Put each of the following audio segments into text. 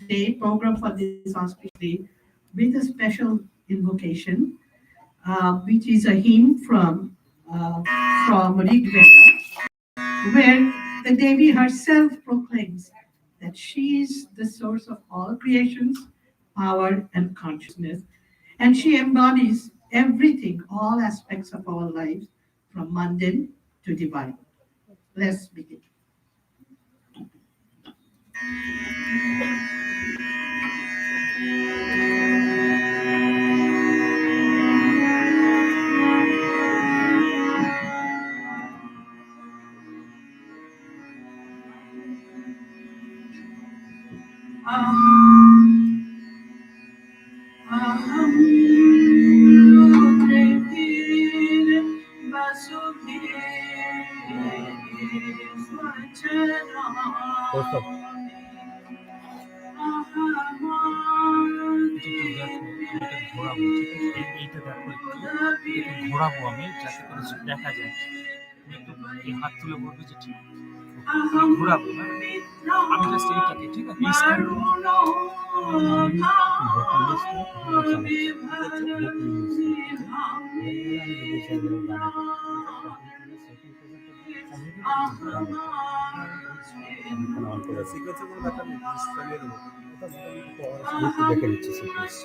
day, program for this auspicious day, with a special invocation, which is a hymn from Rig Veda, where the Devi herself proclaims that she is the source of all creations, power, and consciousness, and she embodies everything, all aspects of our lives, from mundane to divine. Let's begin. ঘোরাবো, ঠিক আছে? এইটা দেখো, একটু ঘোরাবো আমি, যাতে করে দেখা যায়। তুমি একটু এই হাত তুলে বলবে যে ঠিক আমি ঘোরাবো, হ্যাঁ? আমি জাস্ট এইটাকে, ঠিক আছে? এই স্ক্যান দেখে নিচ্ছি sequence.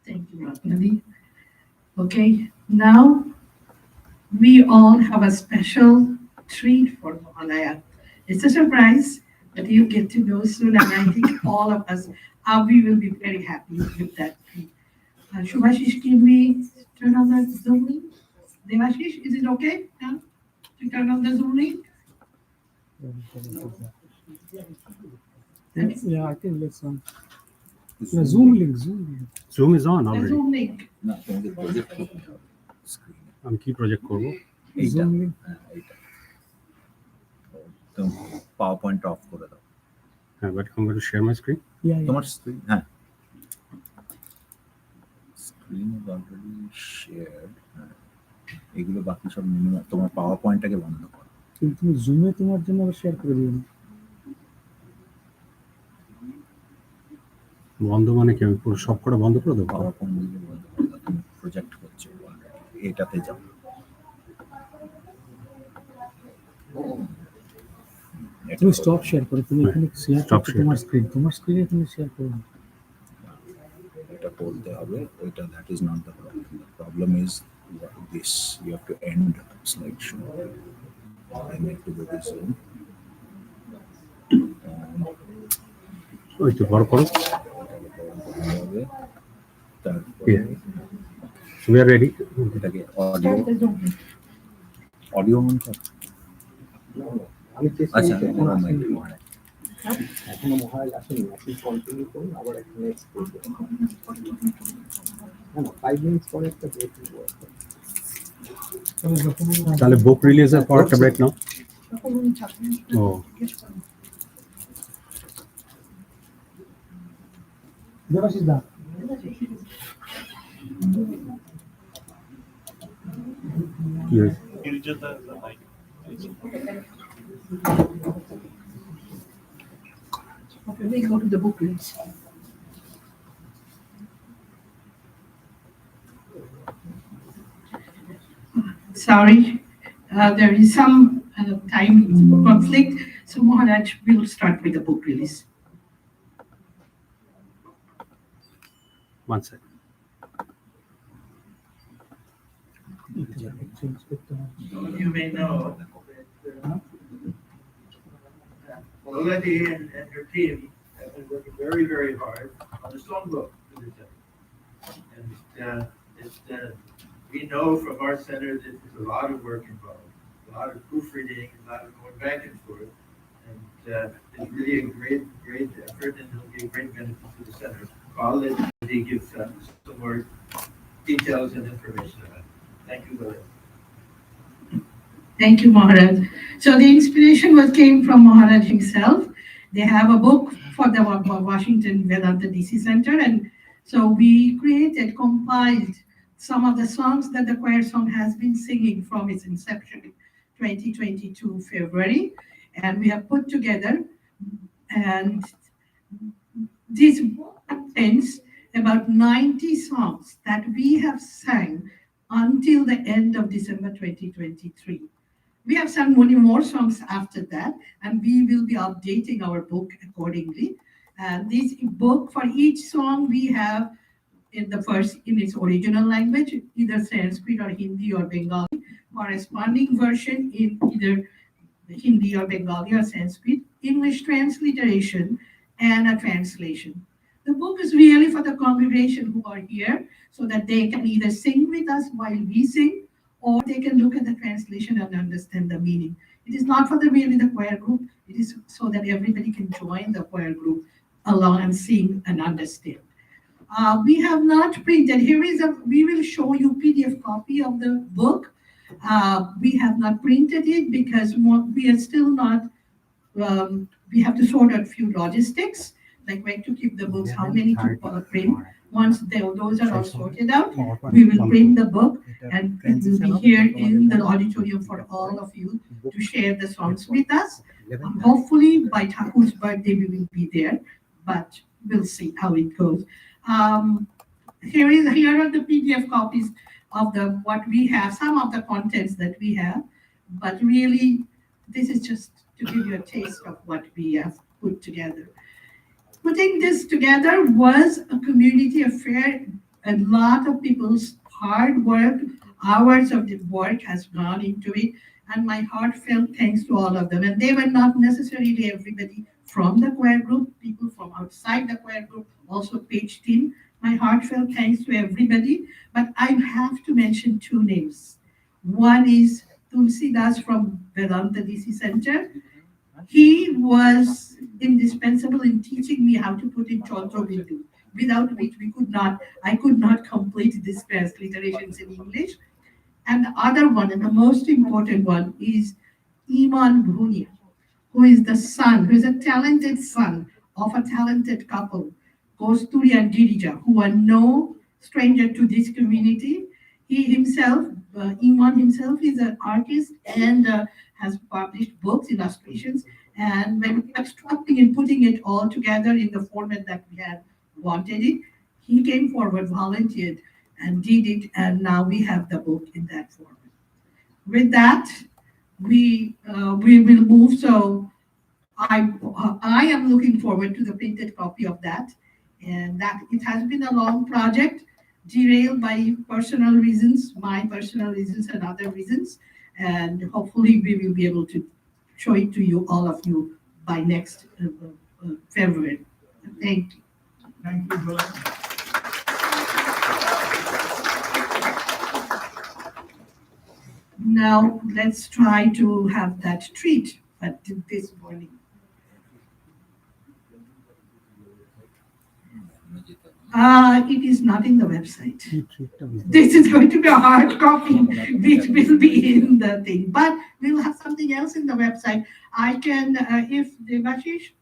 Thank you, Ratnali. Okay, now we all have a special treat for Mahalaya. It's a surprise, but you get to know soon, and I think all of us, we will be very happy with that treat. Shubhashish, can we turn on the Zoom link? Devashish, is it okay now to turn on the Zoom link? Yeah, I think that's on. No, Zoom link. Zoom is on The already. Zoom link. না তোমাকে project করতে হবে স্ক্রিনে আমি কি project করব? এইটা Zoom link? এইটা তো পাওয়ার পয়েন্ট অফ করে দাও হ্যাঁ, but I'm going to share my screen. Yeah, yeah. তোমার স্ক্রিন হ্যাঁ স্ক্রিন ইজ অলরেডি শেয়ার্ড এগুলো বাকি সব মিনিমাম তোমার পাওয়ার পয়েন্টটাকে বন্ধ করো কিন্তু তুমি জুমে তোমার জন্য আবার শেয়ার করে দিও না। বন্ধ মানে কি? আমি পুরো সব কটা বন্ধ করে দেবো? পাওয়ার পয়েন্ট বন্ধ করে দাও তুমি প্রজেক্ট করছো অলরেডি এটাতে যাও তুমি স্টপ শেয়ার করো, তুমি এখানে শেয়ার Stop করছো share. তোমার স্ক্রিনে তুমি শেয়ার করো না। এটা বলতে হবে ওইটা that is not the problem the problem is this you have to end slide show I need to go this ওই তো বড় করো। হবে তারপরে We are ready. এটাকে Start the Zoom link. Audio on কর আমি চেষ্টা আচ্ছা করছি এখনো এখনো মাইক আসেনি। অন এখনো মহারাজ আসেনি, আপনি কন্টিনিউ করুন, আবার একটা নেক্সট করবো। না না, 5 মিনিটস পরে একটা ব্রেক নিবো। তাহলে বুক রিলিজের পর একটা ব্রেক নাও। তখন উনি থাকবেন। ও জিজ্ঞেস করুন। দেবাশিস দা কি হয়েছে? Okay, we go to the book release. Sorry, there is some time conflict, so Maharaj will start with the book release. One second. You may know that Loleti and her team have been working very, very hard on the songbook for the center. And we know from our center that there's a lot of work involved, a lot of proofreading, a lot of going back and forth. And it's really a great, great effort, and it'll be a great benefit to the center. I'll let Loleti give some more details and information about it. Thank you, Loleti. Thank you, Maharaj. So the inspiration came from Maharaj himself. They have a book for the Washington Vedanta DC Center, and so we compiled some of the songs that the choir song has been singing from its inception, 2022 February, and we have put together, and this book contains about 90 songs that we have sang until the end of December 2023. We have sung many more songs after that, and we will be updating our book accordingly. And this book, for each song, we have in the first in its original language, either Sanskrit or Hindi or Bengali, corresponding version in either Hindi or Bengali or Sanskrit, English transliteration, and a translation. The book is really for the congregation who are here so that they can either sing with us while we sing, or they can look at the translation and understand the meaning. It is not for really the choir group, it is so that everybody can join the choir group along and sing and understand. We have not printed. We will show you PDF copy of the book. We have not printed it because we are still not, we have to sort out a few logistics, like where to keep the books, how many to print. Once those are all sorted out, we will print the book, and it will be here in the auditorium for all of you to share the songs with us. Hopefully by Thakur's birthday we will be there, but we'll see how it goes. Here are the PDF copies of what we have, some of the contents that we have, but really this is just to give you a taste of what we have put together. Putting this together was a community affair. A lot of people's hard work, hours of the work has gone into it, and my heartfelt thanks to all of them. And they were not necessarily everybody from the choir group, people from outside the choir group also pitched in. My heartfelt thanks to everybody, but I have to mention two names. One is Tulsi Das from Vedanta DC Center. He was indispensable in teaching me how to put in Chandra Bindu, without which I could not complete these transliterations in English. And the other one, and the most important one, is Iman Bhunia, who is a talented son of a talented couple, Kosturi and Girija, who are no stranger to this community. He himself, Iman himself, is an artist and has published books, illustrations. And when we were struggling in putting it all together in the format that we had wanted it, he came forward, volunteered, and did it. And now we have the book in that format. With that, we will move. So I am looking forward to the printed copy of that. And that it has been a long project, derailed by personal reasons, my personal reasons and other reasons. And hopefully we will be able to show it to you, all of you, by next February. Thank you. Thank you, Joel. Now let's try to have that treat, but this morning. It is not in the website. This is going to be a hard copy, which will be in the thing. But we'll have something else in the website. I can, if Devashish,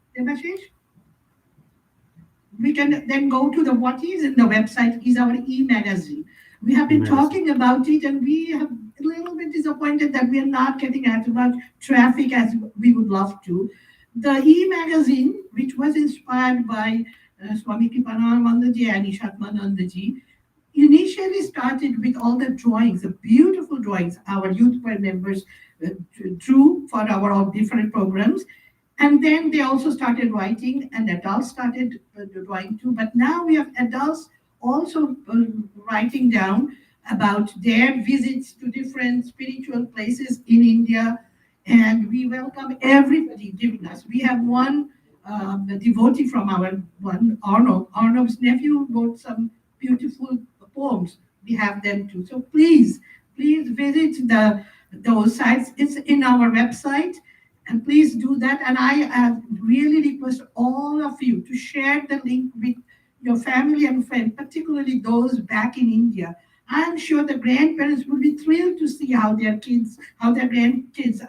we can then go to the what is in the website is our e-magazine. We have been talking about it, and we have a little bit disappointed that we are not getting as much traffic as we would love to. The e-magazine, which was inspired by Swami Kripananandaji and Ishatmanandaji, initially started with all the drawings, the beautiful drawings our youth choir members drew for our different programs. And then they also started writing, and adults started drawing too. But now we have adults also writing down about their visits to different spiritual places in India. And we welcome everybody giving us. We have one devotee from our one, Arnav. Arnav's nephew wrote some beautiful poems. We have them too. So please visit those sites. It's in our website, and please do that. And I really request all of you to share the link with your family and friends, particularly those back in India. I'm sure the grandparents will be thrilled to see how their grandkids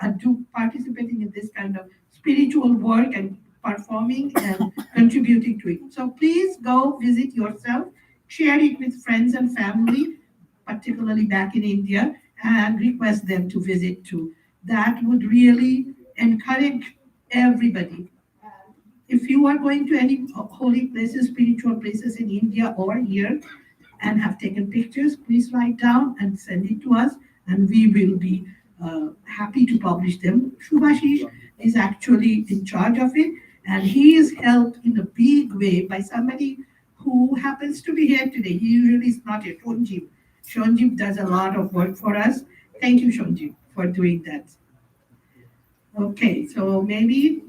are participating in this kind of spiritual work and performing and contributing to it. So please go visit yourself, share it with friends and family, particularly back in India, and request them to visit too. That would really encourage everybody. If you are going to any holy places, spiritual places in India or here, and have taken pictures, please write down and send it to us, and we will be happy to publish them. Shubhashish is actually in charge of it, and he is helped in a big way by somebody who happens to be here today. He usually is not here, Shonjib. Shonjib does a lot of work for us. Thank you, Shonjib, for doing that. Okay, so maybe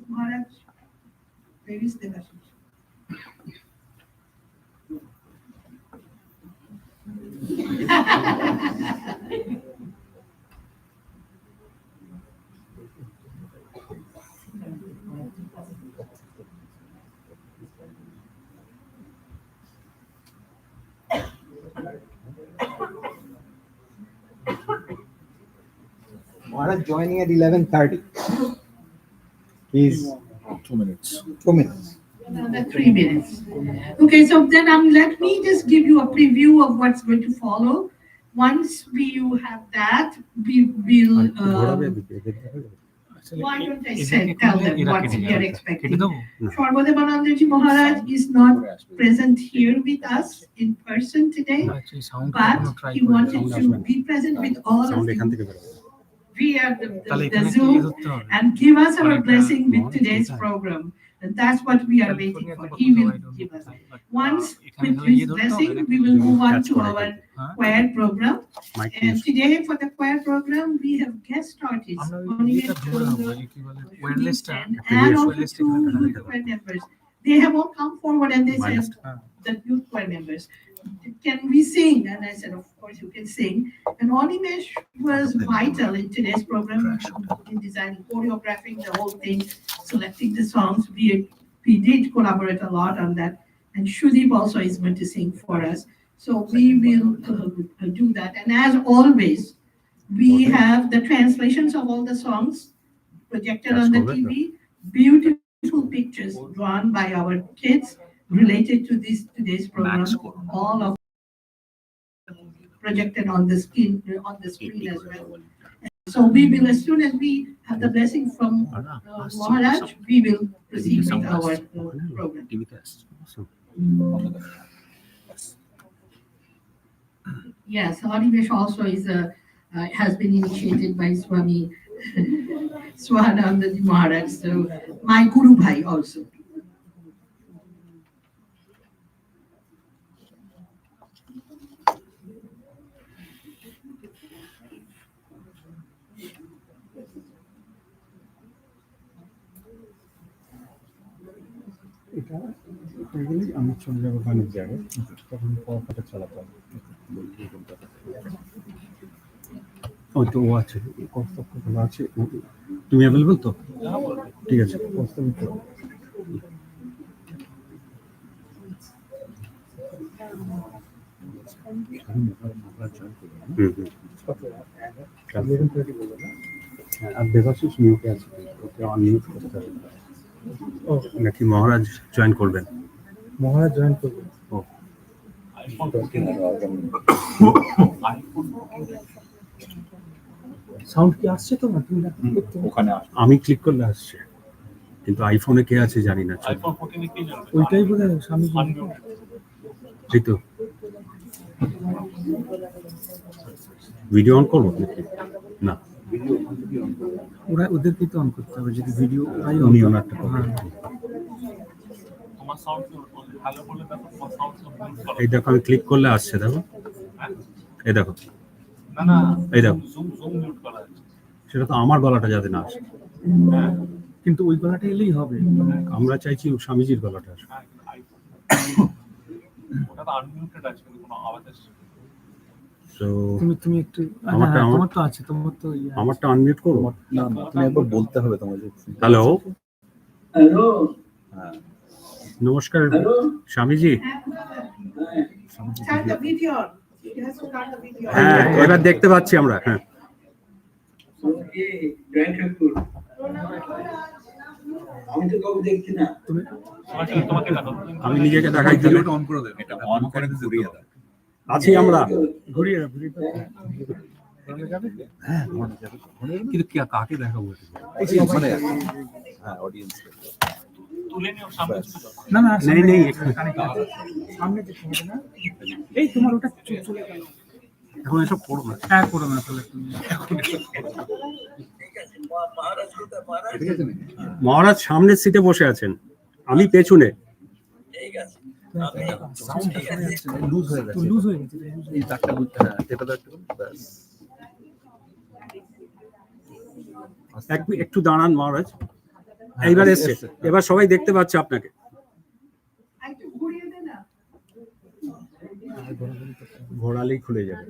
Maharaj, where is Devashish? Maharaj joining at 11:30. He's 2 minutes. 2 minutes. Another 3 minutes. Okay, so then let me just give you a preview of what's going to follow. Once you have that, we will. Why don't I tell them what we are expecting? Sarvadevanandaji Maharaj is not present here with us in person today, but he wanted to be present with all of you via the Zoom and give us our blessing with today's program. And that's what we are waiting for. He will give us. Once with his blessing, we will move on to our choir program. And today for the choir program, we have guest artists, and also two youth choir members. They have all come forward and they said, the youth choir members, can we sing? And I said, of course you can sing. And Onimesh was vital in today's program in designing, choreographing the whole thing, selecting the songs. We did collaborate a lot on that. And Shudeep also is going to sing for us. So we will do that. And as always, we have the translations of all the songs projected on the TV, beautiful pictures drawn by our kids related to today's program, all of projected on the screen as well. So we will, as soon as we have the blessing from Maharaj, we will proceed with our program. Yes, Harimesh also is has been initiated by Swami Swahananda Maharaj, so my Guru Bhai also. এটা এগুলি আমি চলে যাবো গানের জায়গায় তখন পড়াটা চালাতে হবে ওই তো ও আছে কর্তব্যগুলো আছে তুমি অ্যাভেলেবল তো ঠিক আছে কর্তব্য আর দেবাশিস মিউটে আছে ওকে অনমিউট করতে হবে নাকি মহারাজ জয়েন করবেন মহারাজ জয়েন করবে। ও iPhone Talking about them. IPhone sound কি আসছে তোমার? তুমি না করতে ওখানে আসবে। আমি ক্লিক করলে আসছে, কিন্তু আইফোনে কে আছে জানি না। আইফোন 14 কি জানবে ওইটাই বলে স্বামী এই তো ভিডিও অন করবো নাকি? না, ভিডিও ওখান থেকে অন করবে। ওরা ওদেরকে তো অন করতে হবে, যদি ভিডিও ওরাই উনি on ওনারটা করে। করবেন। হ্যাঁ। তোমার সাউন্ড ভালো বলে দেখো, তোমার সাউন্ড মিউট করো। এই দেখো আমি ক্লিক করলে আসছে, দেখো এই দেখো, না না, এই দেখো। জুম জুম মিউট করা আছে। সেটা তো আমার গলাটা যাতে না আসে, হ্যাঁ কিন্তু ওই গলাটা এলেই হবে। আমরা চাইছি স্বামীজির গলাটা আসে। হ্যাঁ, কিন্তু আইফোন ওটা তো আনমিউটেড আছে, কিন্তু কোনো আওয়াজ আসছে না। তো তুমি একটু আমারটা হ্যাঁ, আমার- তোমার তো আছে, তোমার তো ইয়ে আছে। আমারটা আনমিউট করবো। না না, তুমি একবার বলতে হবে তোমার যে হ্যালো, হ্যালো হ্যাঁ নমস্কার hello Swamiji. Start the video. It has to start the video. হ্যাঁ, এবার দেখতে পাচ্ছি আমরা। হ্যাঁ, ওকে জয়েন ঠাকুর আমি তো কাউকে দেখছি না তোমাকে দেখো, আমি নিজেকে দেখাই দিলে ভিডিওটা অন করে দেবে, এটা অন করে ঘুরিয়ে দাও। আছি আমরা। ঘুরিয়ে দাও, ঘুরিয়ে দাও। হ্যাঁ ঘোরানো যাবে। কিন্তু কাকে দেখাবো? Audience মানে হ্যাঁ অডিয়েন্স। তুলে নিও সামনে চলে যাও। না না নেই নেই, সামনে যেতে হবে না। এই তোমার ওটা চলে গেল। এখন এসব করবো না। হ্যাঁ করো না তাহলে তুমি। মহারাজ কোথায় মহারাজ ঠিক আছে নাকি? মহারাজ সামনের সিটে বসে আছেন, আমি পেছনে। ঠিক আছে সাউন্ডটা শুনে যাচ্ছে না, লুজ হয়ে গেছে। লুজ হয়ে গেছে। এই তারটা বুঝতে হ্যাঁ টেপে দাও একটু, ব্যাস। একটু দাঁড়ান মহারাজ, এইবার এসছে, এবার সবাই দেখতে পাচ্ছে আপনাকে। একটু ঘুরিয়ে দে না। ঘোরালেই খুলে যাবে,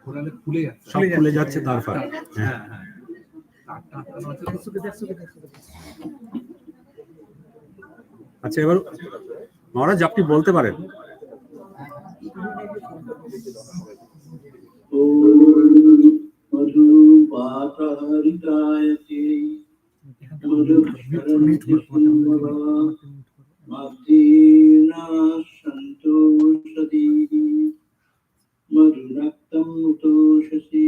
ঘোরালে খুলে যাচ্ছে। সব খুলে যাচ্ছে তার ফাঁক। হ্যাঁ, হ্যাঁ হ্যাঁ তারটা আটকানো আছে। আচ্ছা এবার মহারাজ আপনি বলতে পারেন। মধুপাতারিতায়তে সন্তোষতি মধুরক্তম উতোষসি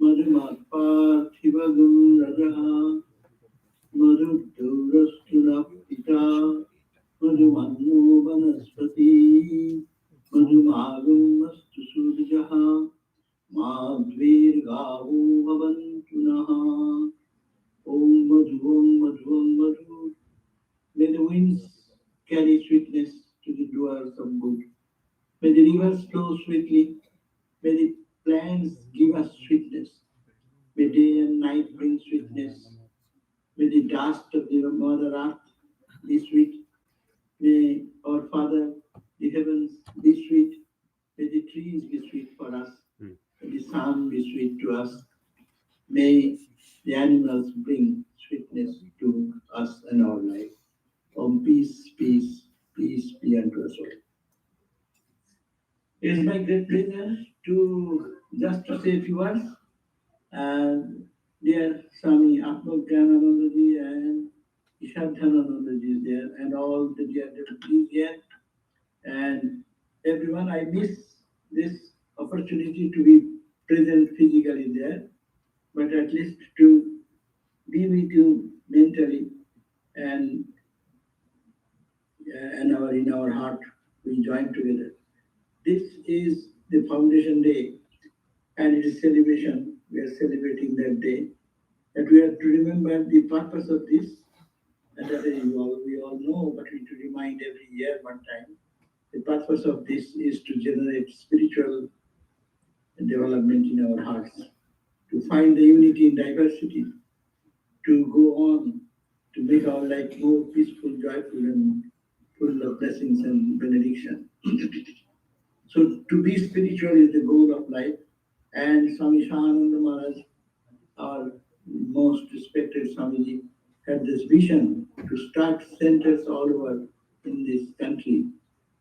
মধুমাৎপার্থিবগম রজঃ মধুদৌরস্তু নঃ পিতা মধুমন্নো বনস্পতি মধুমাগমস্তু সূর্যঃ মাধ্বীর্গাवो ভবन्तু নঃ ওম মধু ওম মধু ওম মধু। May the winds carry sweetness to the doers of good. May the rivers flow sweetly. May the plants give us sweetness. May day and night bring sweetness. May the dust of the Mother Earth be sweet. May our Father, the heavens, be sweet. May the trees be sweet for us. May the sun be sweet to us. May the animals bring sweetness to us and our life. Om peace, peace, peace be unto us all. It is my great pleasure to say a few words. And dear Swami Atmagyananandaji and Ishadhananandaji is there, and all the dear devotees here. And everyone, I miss this opportunity to be present physically there, but at least to be with you mentally and in our heart, we join together. This is the foundation day, and it is celebration. We are celebrating that day, and we have to remember the purpose of this. And that we all know, but we need to remind every year one time. The purpose of this is to generate spiritual development in our hearts, to find the unity in diversity, to go on, to make our life more peaceful, joyful, and full of blessings and benediction. So to be spiritual is the goal of life. And Swami Shahananda Maharaj, our most respected Swamiji, had this vision to start centers all over in this country,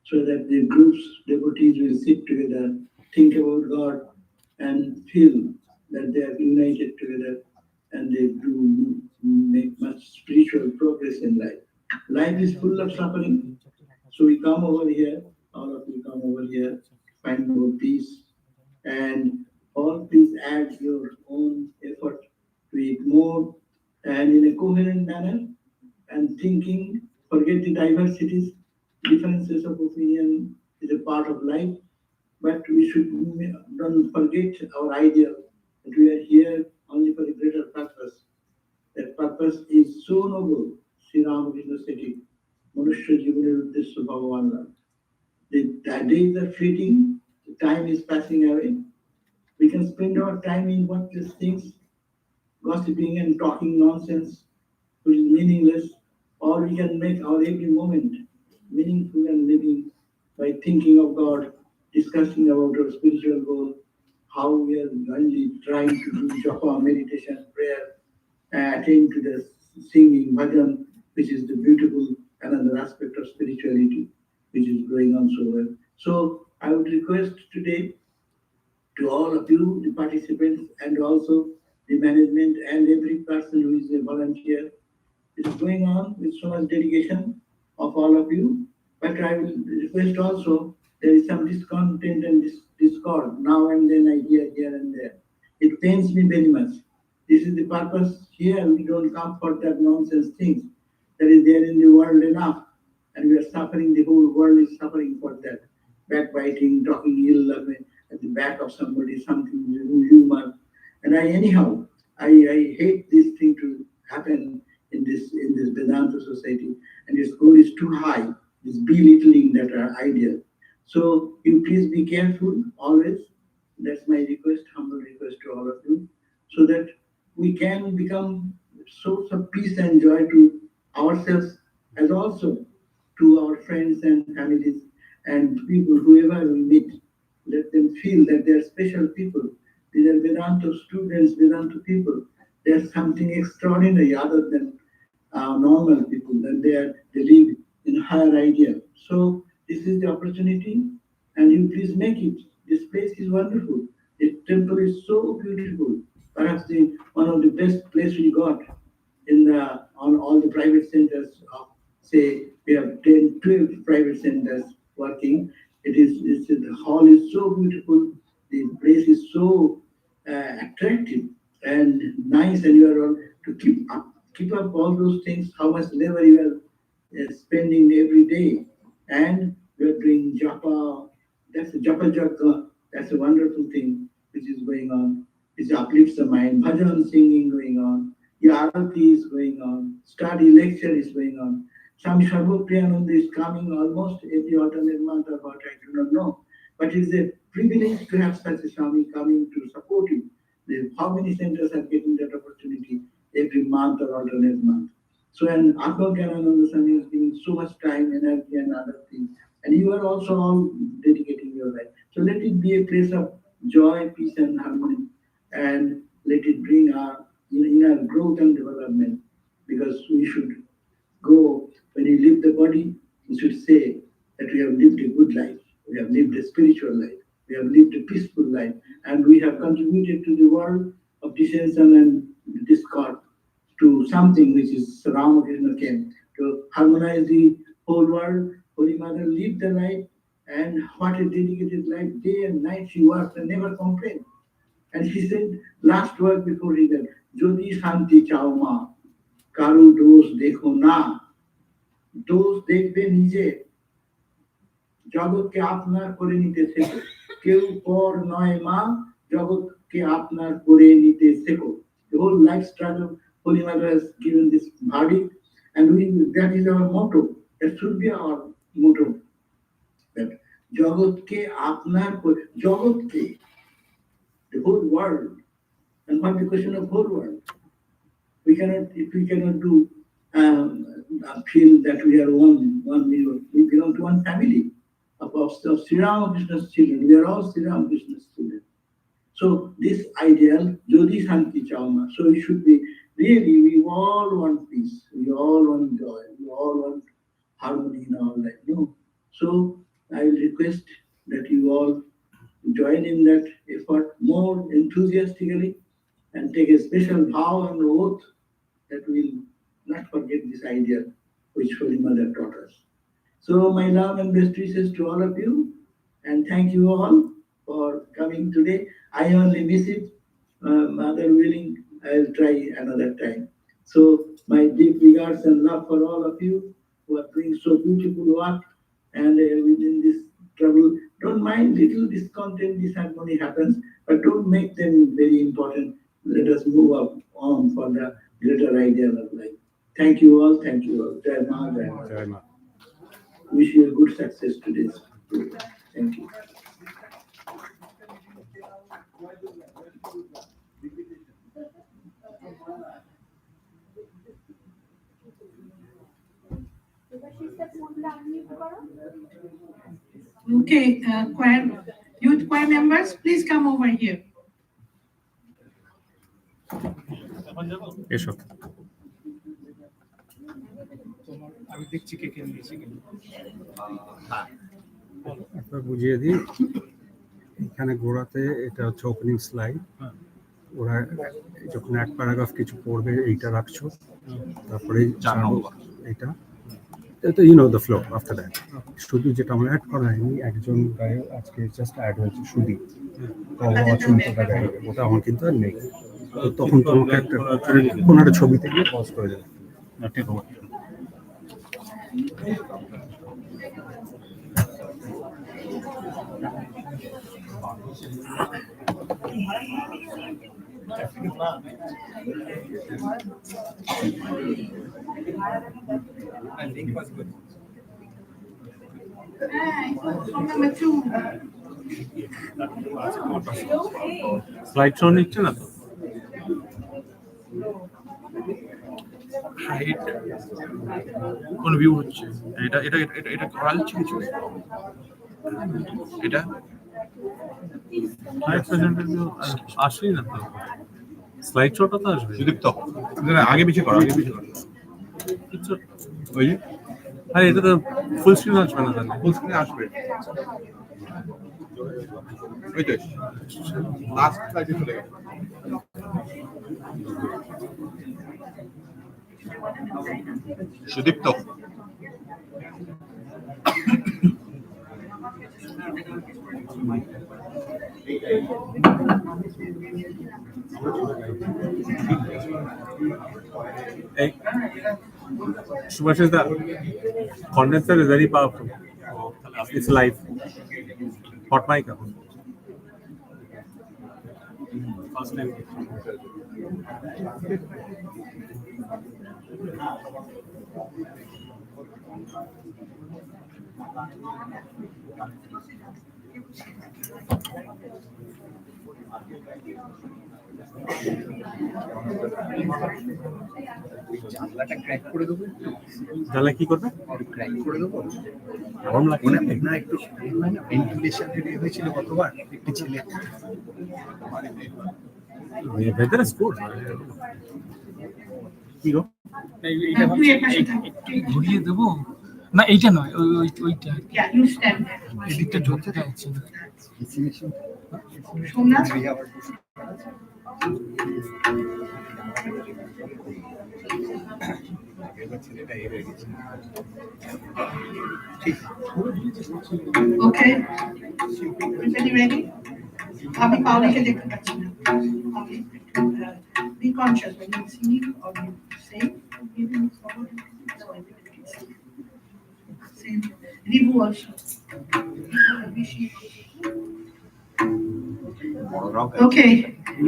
so that the groups, devotees will sit together, think about God, and feel that they are united together and they do make much spiritual progress in life. Life is full of suffering. So we come over here, all of you come over here, find more peace, and all please add your own effort to it more and in a coherent manner and thinking, forget the diversities, differences of opinion is a part of life, but we should don't forget our ideal that we are here only for a greater purpose. That purpose is so noble. Sri Ramakrishna said it. মনুষ্য জীবনের উদ্দেশ্য ভগবান লাভ। The days are fleeting, the time is passing away. We can spend our time in worthless things, gossiping and talking nonsense, which is meaningless, or we can make our every moment meaningful and living by thinking of God, discussing about our spiritual goal, how we are only trying to do japa, meditation, prayer, attend to the singing, bhajan, which is the beautiful another aspect of spirituality, which is going on so well. So I would request today to all of you, the participants, and also the management and every person who is a volunteer. It is going on with so much dedication of all of you. But I will request also, there is some discontent and discord. Now and then I hear here and there. It pains me very much. This is the purpose here. We don't come for that nonsense things that is there in the world enough. And we are suffering, the whole world is suffering for that. Backbiting, talking ill of me at the back of somebody, something humor. And I hate this thing to happen in this Vedanta society, and its goal is too high, this belittling that are idea. So you please be careful always. That's my request, humble request to all of you, so that we can become source of peace and joy to ourselves as also to our friends and families and people, whoever we meet. Let them feel that they are special people. These are Vedanta students, Vedanta people. There's something extraordinary other than normal people, that they live in higher idea. So this is the opportunity, and you please make it. This place is wonderful. The temple is so beautiful. Perhaps the one of the best place we got in the on all the private centers of, say we have 10, 12 private centers working. The hall is so beautiful, the place is so attractive and nice, and you are all to keep up all those things, how much labor you are spending every day. And you are doing japa, that's a japa japa, that's a wonderful thing which is going on. It uplifts the mind, bhajan singing going on, yarati is going on, study lecture is going on. Swami Sarvapriyananda is coming almost every alternate month or what, I do not know. But it is a privilege to have such a Swami coming to support you. How many centers are getting that opportunity every month or alternate month? So, and Atma Gyanananda Swami is giving so much time, energy, and other things. And you are also all dedicating your life. So let it be a place of joy, peace, and harmony. And let it bring our inner growth and development. Because we should go, when you leave the body, you should say that we have lived a good life, we have lived a spiritual life, we have lived a peaceful life, and we have contributed to the world of dissension and discord to something which is Ramakrishna came to harmonize the whole world. Holy Mother lived the life, and what a dedicated life, day and night she worked and never complained. And she said, last word before he died, Jodi Shanti Chao Ma, কারো দোষ দেখো না, দোষ দেখবে নিজে, জগৎকে আপনার করে নিতে শেখো, কেউ পর নয় মা, জগৎকে আপনার করে নিতে শেখো. The whole life struggle, Holy Mother has given this verdict, and that is our motto. That should be our motto. That জগৎকে আপনার করে, জগৎকে, the whole world, and what the question of whole world. If we cannot do feel that we are one million, we belong to one family of Sri Ramakrishna's children. We are all Sri Ramakrishna's children. So this ideal, Jodi Shanti Chauma. So it should be really, we all want peace, we all want joy, we all want harmony in our life. No. So I will request that you all join in that effort more enthusiastically and take a special vow and oath that we will not forget this idea which Holy Mother taught us. So my love and best wishes to all of you, and thank you all for coming today. I only miss it. Mother willing, I'll try another time. So my deep regards and love for all of you who are doing so beautiful work, and within this trouble, don't mind little discontent, disharmony happens, but don't make them very important. Let us move up on for the greater ideal of life. Thank you all. Thank you all. Jai Ma, Jai Ma. Jai Ma. Wish you a good success to this program. Thank you. Okay, youth choir members, please come over here. এসো আমি দেখছি কে কে নিয়েছে কিন্তু একবার বুঝিয়ে দিই এখানে গোড়াতে এটা হচ্ছে ওপেনিং স্লাইড ওরা যখন এক প্যারাগ্রাফ কিছু পড়বে এইটা রাখছো তারপরে 4 নম্বর এটা you know the flow after that শুধু যেটা আমরা অ্যাড করা হয়নি একজন গায়ে আজকে জাস্ট অ্যাড হয়েছে সুদীপ অচিন্তটা গায়ে ওটা আমার কিন্তু আর নেই তো তখন তোমাকে একটা কোনো একটা ছবিতে গিয়ে পজ করে দেবে ঠিক আছে I think it was good. Song number 2. Slide show নিচ্ছে না তো হাইট কোন ভিউ হচ্ছে এটা এটা এটা এটা করাল কিছু এটা হাইট প্রেজেন্টের ভিউ আসেই না তো স্লাইড শোটা তো আসবে সুদীপ্ত আগে পিছিয়ে করো আগে পিছিয়ে করো কিছু ওই যে আরে এটা তো ফুল স্ক্রিন আসবে না তাহলে ফুল স্ক্রিনে আসবে ওই তো লাস্ট স্লাইডে চলে গেছে Sudipta Hey, Subhash, the condenser is very powerful. It's live. Hot mic. First time. জানলাটা ক্র্যাক করে দেবো জানলা কি করবে ক্র্যাক করে দেবো গরম লাগছে না একটু ভেন্টিলেশন হয়েছিল কতবার একটি ছেলে ভেতরে স্কোর কি গো এইটা ঘুরিয়ে দেবো না এইটা নয় ওইটা Yeah, you stand there. এদিকটা ঢুকতে চাইছি না Somnath? Okay. Everybody ready? আমি পাউলিকে দেখতে পাচ্ছি না Okay. Be conscious when you see or you say giving forward so everybody can see. Same. Ribu also. Okay,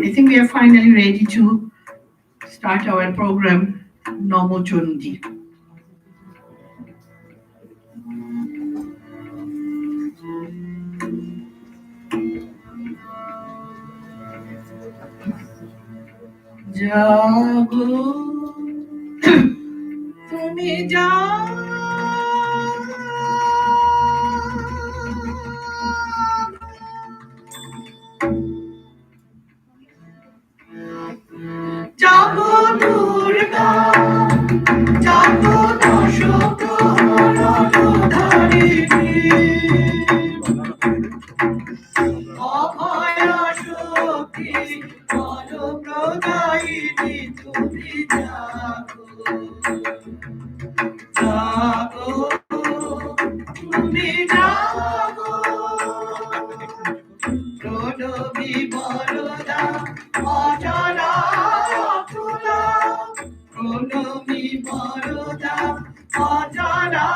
I think we are finally ready to start our program, Nomo Chundi. Jago, tumi jago. Jago Durga, Jago Doshokarini, Abhaya Shakti, Balo Pradayini, Tumi জাগো প্রণবী বরদা অজরা তুলা প্রণবী বরদা অজরা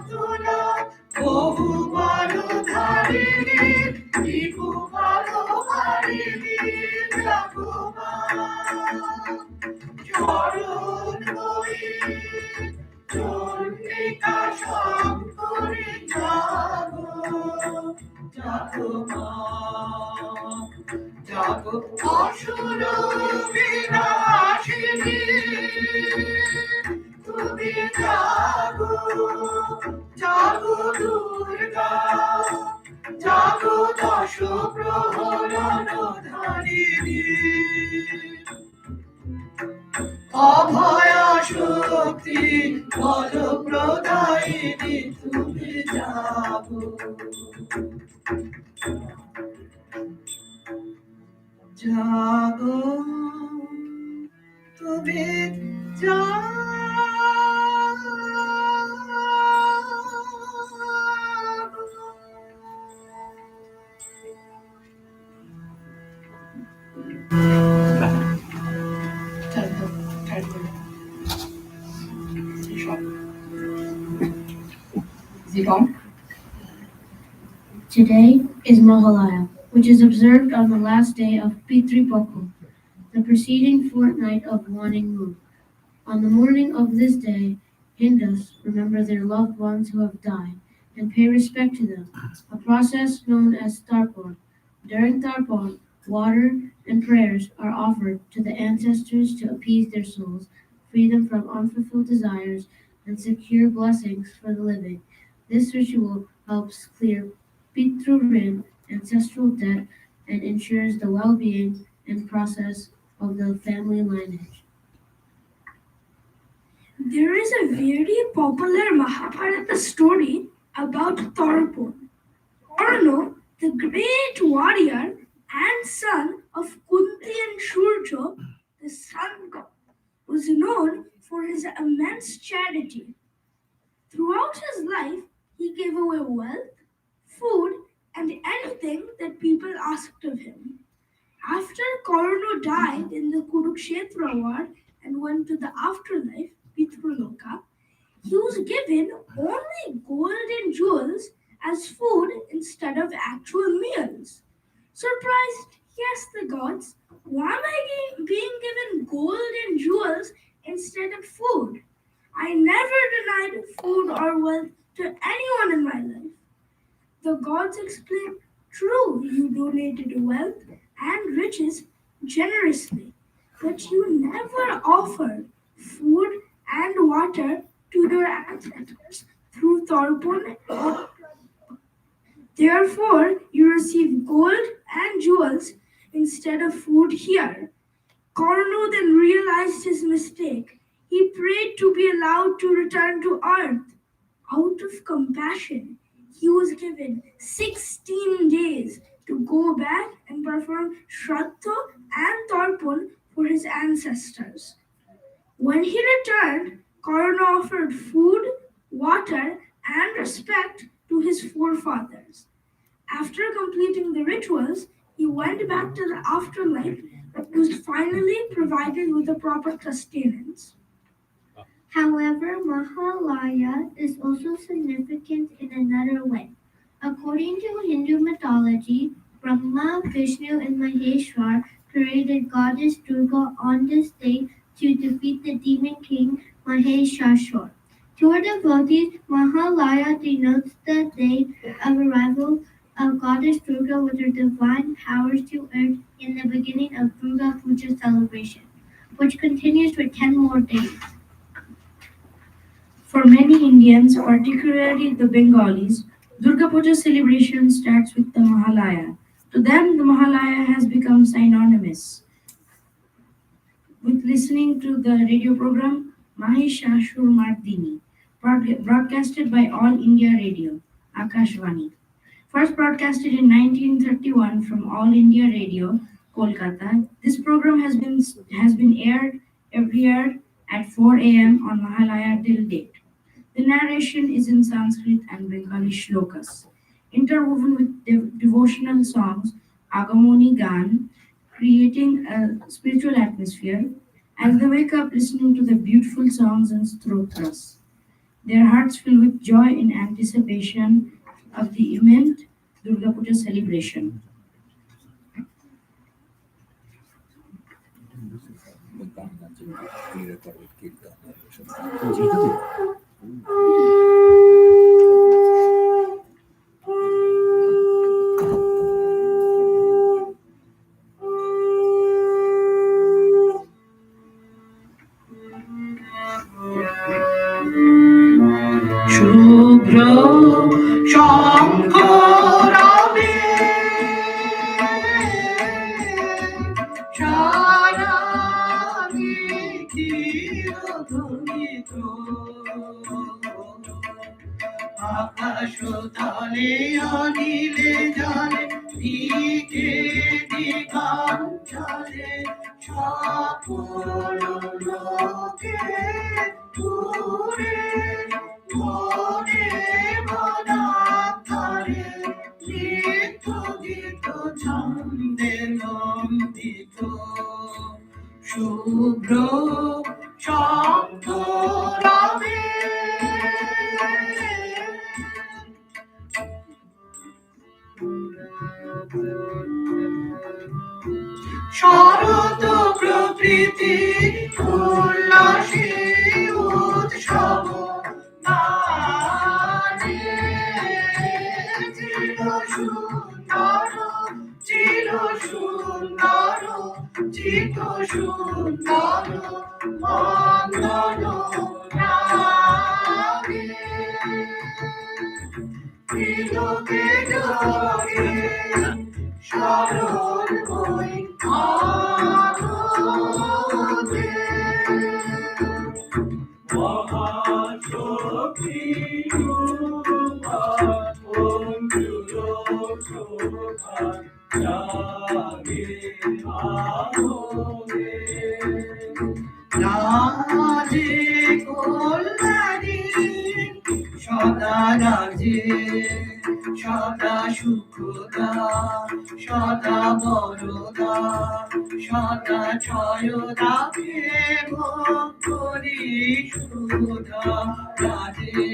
তুলা বহু বড় ধারিণী বিভু বড় হারিণী জাগুমা চরণ হই চন্ডিকা শঙ্করী জাগো জাগো মা জাগো অসুর বিনাশিনী তুমি জাগো জাগো দুর্গা জাগো দশ প্রহরণ ধারিণী অভয়া শক্তি বল প্রদায়িনী তুমি জাগো জাগো তুমি Today is Mahalaya, which is observed on the last day of Pitri Pokhu, the preceding fortnight of waning moon. On the morning of this day, Hindus remember their loved ones who have died and pay respect to them, a process known as Tarpon. During Tarpon, water and prayers are offered to the ancestors to appease their souls, free them from unfulfilled desires, and secure blessings for the living. This ritual helps clear Pitru Rin, ancestral debt, and ensures the well-being and process of the family lineage. There is a very popular Mahabharata story about Tarpon. Karna, the great warrior and son of Kunti and Shurja, the sun god, was known for his immense charity. Throughout his life, he gave away wealth, food, and anything that people asked of him. After Karna died in the Kurukshetra war and went to the afterlife, Pitraloka, he was given only gold and jewels as food instead of actual meals. Surprised, he asked the gods, "Why am I being given gold and jewels instead of food? I never denied food or wealth to anyone in my life." The gods explained, "True, you donated wealth and riches generously, but you never offered food and water to your ancestors through Tarpon. Therefore, you receive gold and jewels instead of food here." Karna then realized his mistake. He prayed to be allowed to return to earth. Out of compassion, he was given 16 days to go back and perform Shraddha and Tarpon for his ancestors. When he returned, Karna offered food, water, and respect to his forefathers. After completing the rituals, he went back to the afterlife and was finally provided with the proper sustenance. However, Mahalaya is also significant in another way. According to Hindu mythology, Brahma, Vishnu, and Maheshwar created goddess Durga on this day to defeat the demon king Mahishasur. To our devotees, Mahalaya denotes the day of arrival of goddess Durga with her divine powers to earth in the beginning of Durga Puja celebration, which continues for 10 more days. For many Indians, particularly the Bengalis, Durga Puja celebration starts with the Mahalaya. To them, the Mahalaya has become synonymous with listening to the radio program Mahishashur Mardini, broadcasted by All India Radio, Akashvani. First broadcasted in 1931 from All India Radio, Kolkata, this program has been aired every year at 4 a.m. on Mahalaya till date. The narration is in Sanskrit and Bengali shlokas, interwoven with devotional songs, Agamoni Gan, creating a spiritual atmosphere as they wake up listening to the beautiful songs and stotras. Their hearts fill with joy in anticipation of the imminent Durga Puja celebration. গান আছে recorded কীর্তন এসব। শুভ্র শঙ্করাবে সারা চিরধ্বনিত আকাশ তলে অনিলে জলে দিকে দিগাঞ্চলে সকল লোকে দূরে মনে মনান্তরে নিত্য গীত ছন্দে নন্দিত শুভ্র শঙ্করাবে শরৎ প্রকৃতি উল্লাসে উৎসব গানে চির সুন্দর চির সুন্দর চিত সুন্দর মঙ্গল নামে ত্রিলোকে জগে শরণ হই আনন্দে মহাশক্তি রূপা অঞ্জুর শোভা জাগে আলোরে রাজে কল্যাণী সদা রাজে সদা সুখদা সদা বরদা সদা ছয়দা ভক্তি সুধা রাজে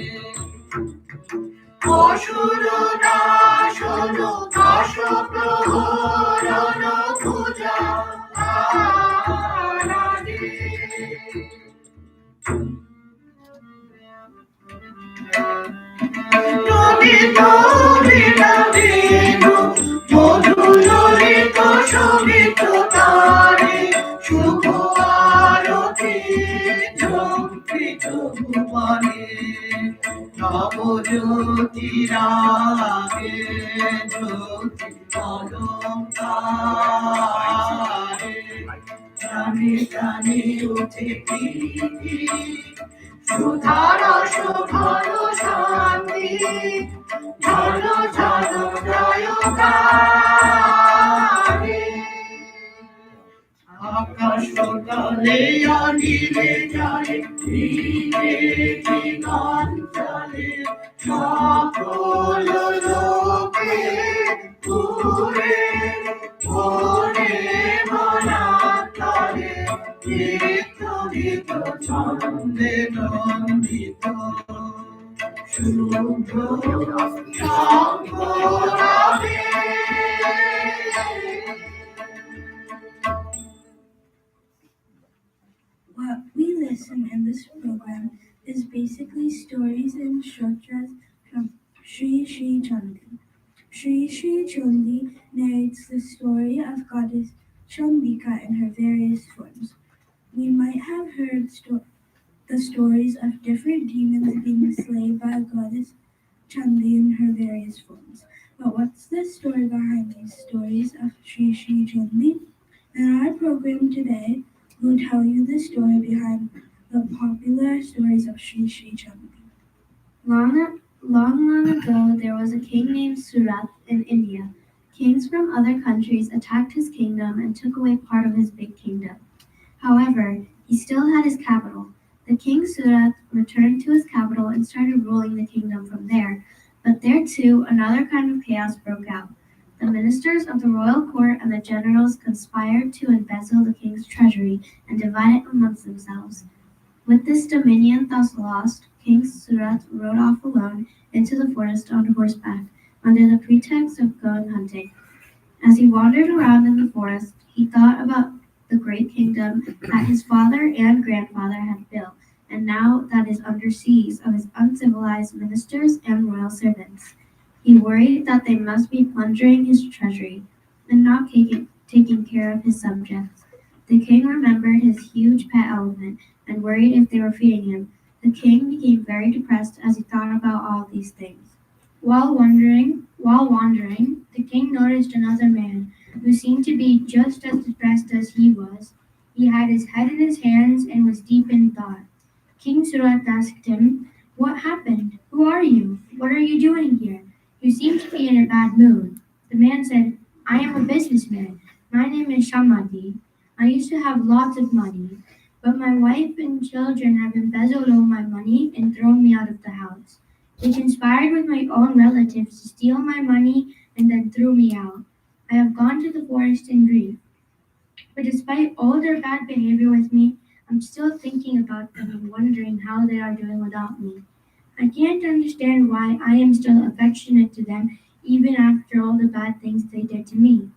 অসুর নাশন দশ প্রহরণ পূজা রাজে ললিত বিনোদিন মধুললিত সঙ্গীত তারে শুভ আরতি ঝঙ্কৃত ভুবনে নবজ্যোতি রাগে জ্যোতি অলঙ্কারে প্রাণে প্রাণে উঠে কীর্তি সুধারস ঘন শান্তি ঝল ঝল জয়গানে আকাশ তলে অনিলে জলে তীরে দিগঞ্চলে সকল লোকে দূরে মনে মনান্তরে নিত্য গীত ছন্দে নন্দিত শুভ্র শঙ্করাবে What we listen in this program is basically stories and shotras from Sri Sri Chandi. Sri Sri Chandi narrates the story of goddess Chandika in her various forms. We might have heard the stories of different demons being slain by goddess Chandi in her various forms. But what's the story behind these stories of Sri Sri Chandi? In our program today, we'll tell you the story behind the popular stories of Sri Sri Chandi. Long ago, there was a king named Surat in India. Kings from other countries attacked his kingdom and took away part of his big kingdom. However, he still had his capital, The king Surat returned to his capital and started ruling the kingdom from there, but there too another kind of chaos broke out. The ministers of the royal court and the generals conspired to embezzle the king's treasury and divide it amongst themselves. With this dominion thus lost, King Surat rode off alone into the forest on horseback, under the pretext of going hunting. As he wandered around in the forest, he thought about the great kingdom that his father and grandfather had built, and now that is under siege of his uncivilized ministers and royal servants. He worried that they must be plundering his treasury and not taking care of his subjects. The king remembered his huge pet elephant and worried if they were feeding him. The king became very depressed as he thought about all these things. While wandering, the king noticed another man who seemed to be just as depressed as he was. He had his head in his hands and was deep in thought. King Surat asked him, "What happened? Who are you? What are you doing here? You seem to be in a bad mood." The man said, "I am a businessman. My name is Shamadi. I used to have lots of money, but my wife and children have embezzled all my money and thrown me out of the house. They conspired with my own relatives to steal my money and then threw me out. I have gone to the forest in grief. But despite all their bad behavior with me, I'm still thinking about them and wondering how they are doing without me. I can't understand why I am still affectionate to them even after all the bad things they did to me."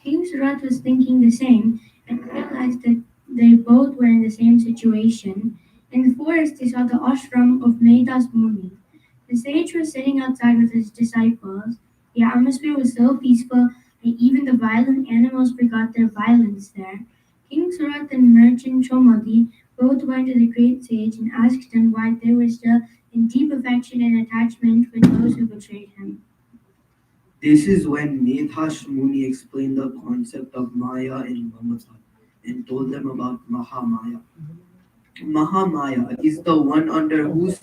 King Surat was thinking the same and realized that they both were in the same situation. In the forest, they saw the ashram of Medas Muni. The sage was sitting outside with his disciples. The atmosphere was so peaceful that even the violent animals forgot their violence there. King Surat and merchant Chomadi both went to the great sage and asked him why they were still in deep affection and attachment with those who betrayed him. This is when Medhash Muni explained the concept of Maya and Mamata and told them about Mahamaya. Mahamaya is the one under whose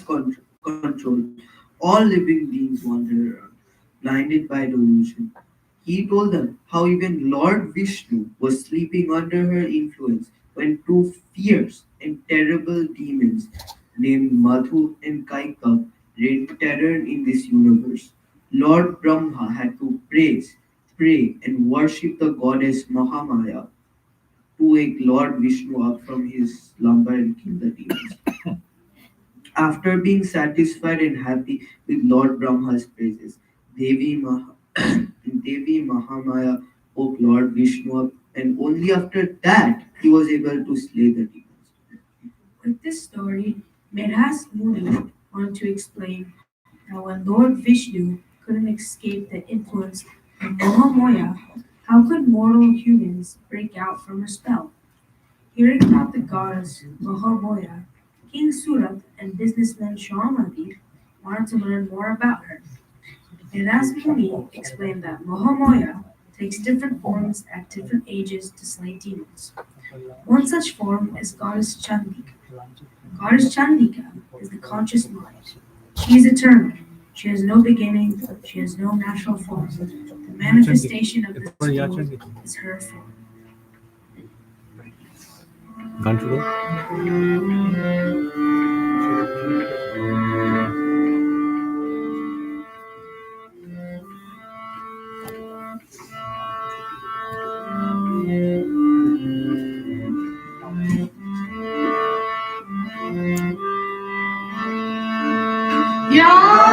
control all living beings wander around, blinded by delusion. He told them how even Lord Vishnu was sleeping under her influence when two fierce and terrible demons named Madhu and Kaika reigned terror in this universe. Lord Brahma had to pray, and worship the goddess Mahamaya to wake Lord Vishnu up from his slumber and kill the demons. After being satisfied and happy with Lord Brahma's praises, Devi Mahamaya woke Lord Vishnu up, and only after that he was able to slay the demons. With this story, Medhas Muni wanted to explain that when Lord Vishnu couldn't escape the influence of Mahamaya, how could mortal humans break out from her spell? Hearing about the goddess Mahamaya, King Surat and businessman Shamadi wanted to learn more about her. Medhas Muni explained that Mahamaya takes different forms at different ages to slay demons. One such form is Goddess Chandika. Goddess Chandika is the conscious mind. She is eternal. She has no beginning. She has no natural form. The manifestation of this form is her form. গান শুরু Yeah.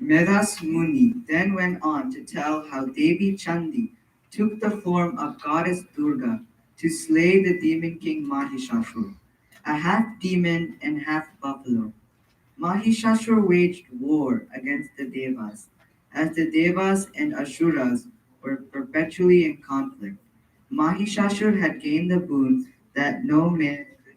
Medhas Muni then went on to tell how Devi Chandi took the form of goddess Durga to slay the demon king Mahishasur, a half demon and half buffalo. Mahishasur waged war against the Devas, as the Devas and Asuras were perpetually in conflict. Mahishasur had gained the boon that no man could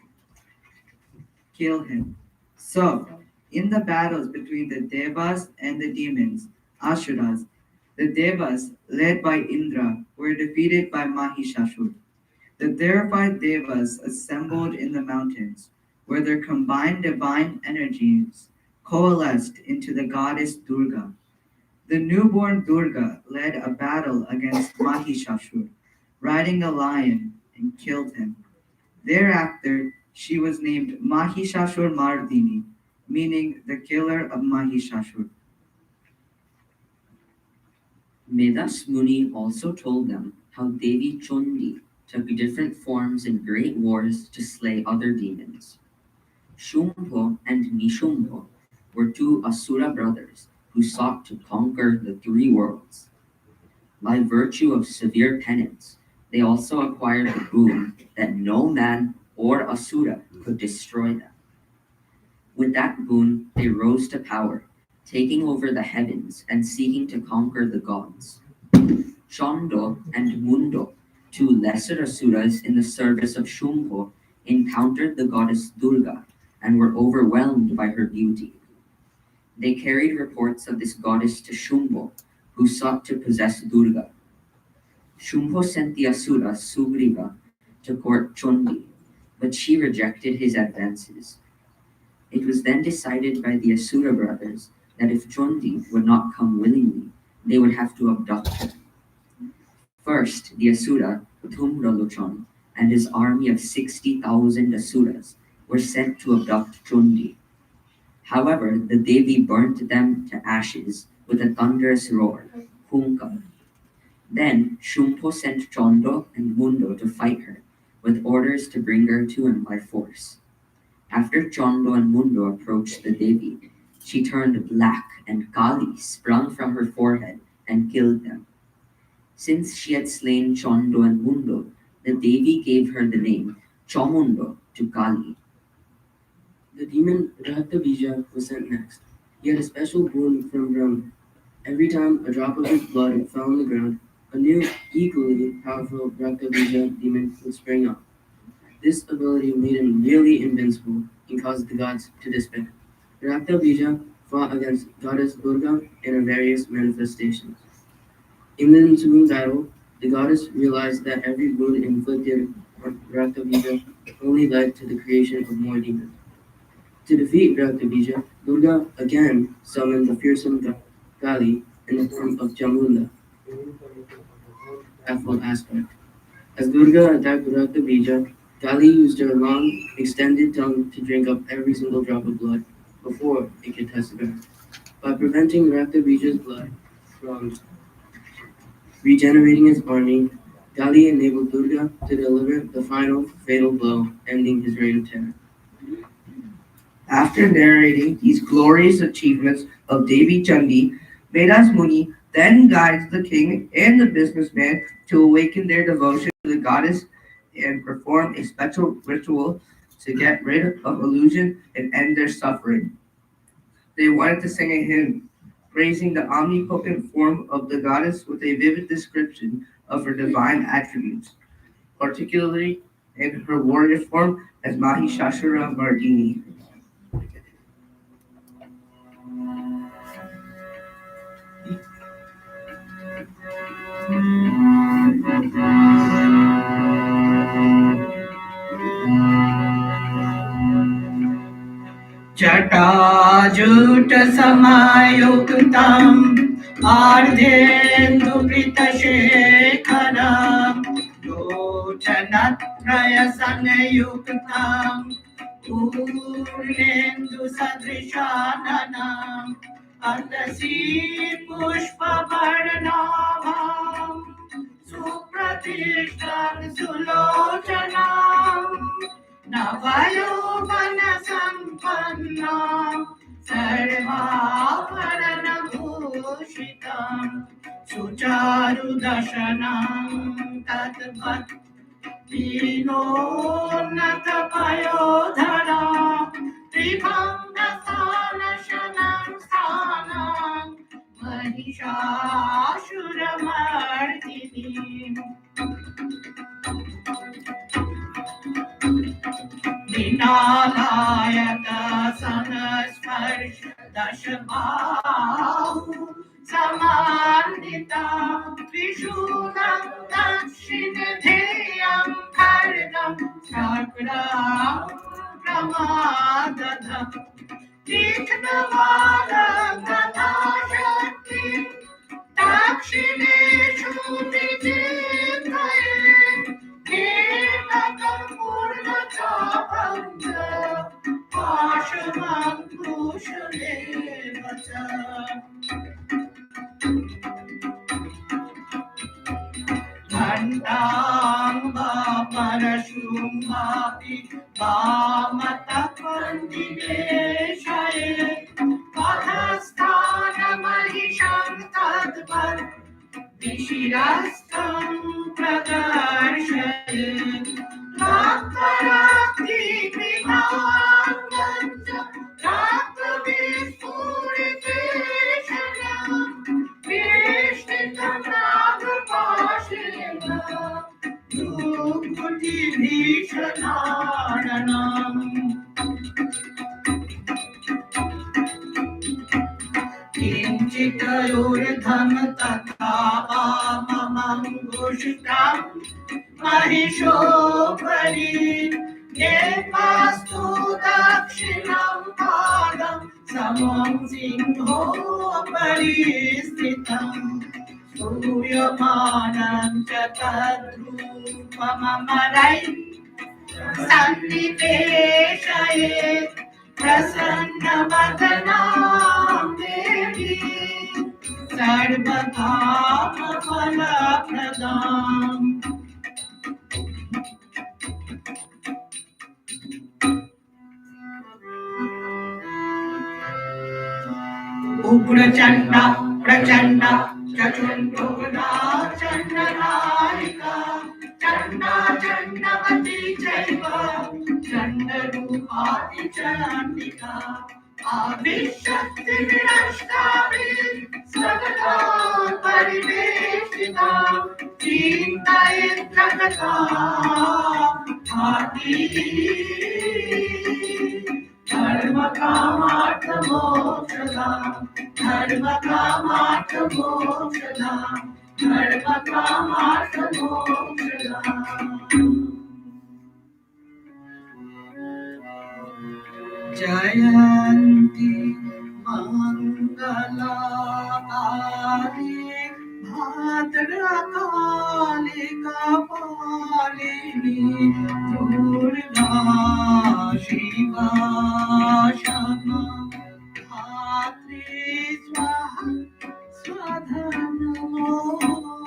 kill him. So, in the battles between the Devas and the demons, Asuras, the Devas, led by Indra, were defeated by Mahishasur. The terrified Devas assembled in the mountains, where their combined divine energies coalesced into the goddess Durga. The newborn Durga led a battle against Mahishasur, riding a lion, and killed him. Thereafter, she was named Mahishasur Mardini, meaning the killer of Mahishasur. Medas Muni also told them how Devi Chondi took different forms in great wars to slay other demons. Shumbho and Nishumbo were two Asura brothers who sought to conquer the three worlds. By virtue of severe penance, they also acquired the boon that no man or Asura could destroy them. With that boon, they rose to power, taking over the heavens and seeking to conquer the gods. Chondo and Mundo, two lesser asuras in the service of Shumbho, encountered the goddess Durga and were overwhelmed by her beauty. They carried reports of this goddess to Shumbho, who sought to possess Durga. Shumbho sent the asura Sugriva to court Chondi, but she rejected his advances. It was then decided by the Asura brothers that if Chondi would not come willingly, they would have to abduct her. First, the Asura Tumralochon and his army of 60,000 Asuras were sent to abduct Chondi. However, the Devi burnt them to ashes with a thunderous roar, Hunka. Then Shumpo sent Chondo and Mundo to fight her, with orders to bring her to him by force. After Chondo and Mundo approached the Devi, she turned black and Kali sprung from her forehead and killed them. Since she had slain Chondo and Mundo, the Devi gave her the name Chomundo to Kali. The demon Raktabija was sent next. He had a special boon from Brahma. Every time a drop of his blood fell on the ground, a new, equally powerful Raktabija demon would spring up. This ability made him nearly invincible and caused the gods to despair. Raktabija fought against goddess Durga in her various manifestations. In the ensuing battle, the goddess realized that every wound inflicted on Raktabija only led to the creation of more demons. To defeat Raktabija, Durga again summoned the fearsome Kali in the form of Chamunda, a full aspect. As Durga attacked Raktabija, Kali used her long, extended tongue to drink up every single drop of blood before it could touch the ground. By preventing Raktabija's blood from regenerating his army, Kali enabled Durga to deliver the final fatal blow, ending his reign of terror. After narrating these glorious achievements of Devi Chandi, Vedas Muni then guides the king and the businessman to awaken their devotion to the goddess and perform a special ritual to get rid of illusion and end their suffering. They wanted to sing a hymn praising the omnipotent form of the goddess with a vivid description of her divine attributes, particularly in her warrior form as Mahishasura Mardini. जटाजूटसमायुक्तं आर्धेन्दुवृतशेखरं लोचनत्रयसंयुक्तं पूर्णेन्दुसदृशाननम् अतसी पुष्पवर्णनाभं सुप्रतिष्ठां सुलोचनाम् नवयौवनसम्पन्ना सर्वाभरणभूषिताम् भूषितं सुचारुदशनं तद्वत् लीनोन्नतपयोधरा त्रिभङ्गस्थानशनं स्थानं महिषासुरमर्दिनीम् विनालायत संस्पर्श दशबाहु समान्विता त्रिशूलं दक्षिणध्येयं खड्गं चक्रं प्रमादधम् तीक्ष्णवादं तथा शक्तिं दक्षिणेषु विचिन्तये कीर्तकं पूर्णचापञ्च पाशमङ्कुशलेव च घण्टां वा परशुं वापि वामतः कन्दिनेशये पथस्थानमहिषं तद्वत् विशिरस्थं प्रदर्शये रक्तराक्तिविभागं च रक्तविस्फुरितेषणं वेष्टितं नागपाशेन भ्रूकुटिभीषणाननम् किञ्चिदूर्ध्वं तथा वाममङ्गुष्ठं महिषोपरि नेपास्तु दक्षिणं पादं समं सिंहोपरि स्थितम् श्रूयमाणं च तद्रूपममरैः सन्निवेशयेत् प्रसन्नवदनां देवी सर्वकामफलप्रदाम् उग्रचण्ड प्रचण्ड चतुर्भुजा चण्डनायिका चण्डा चण्डवती चैव चण्डरूपाति चण्डिका आविशक्ति विनष्टाभिः स्वगता परिवेशिता चिन्तयेद्रगता भाति धर्मकामार्थमोक्षदा धर्मकामार्थमोक्षदा धर्मकामार्थमोक्षदा जयन्ती मङ्गलाकाली भाद्रकाली कपालिनी दुर्गा शिवा क्षमा धात्री स्वाहा स्वधा नमोऽस्तुते।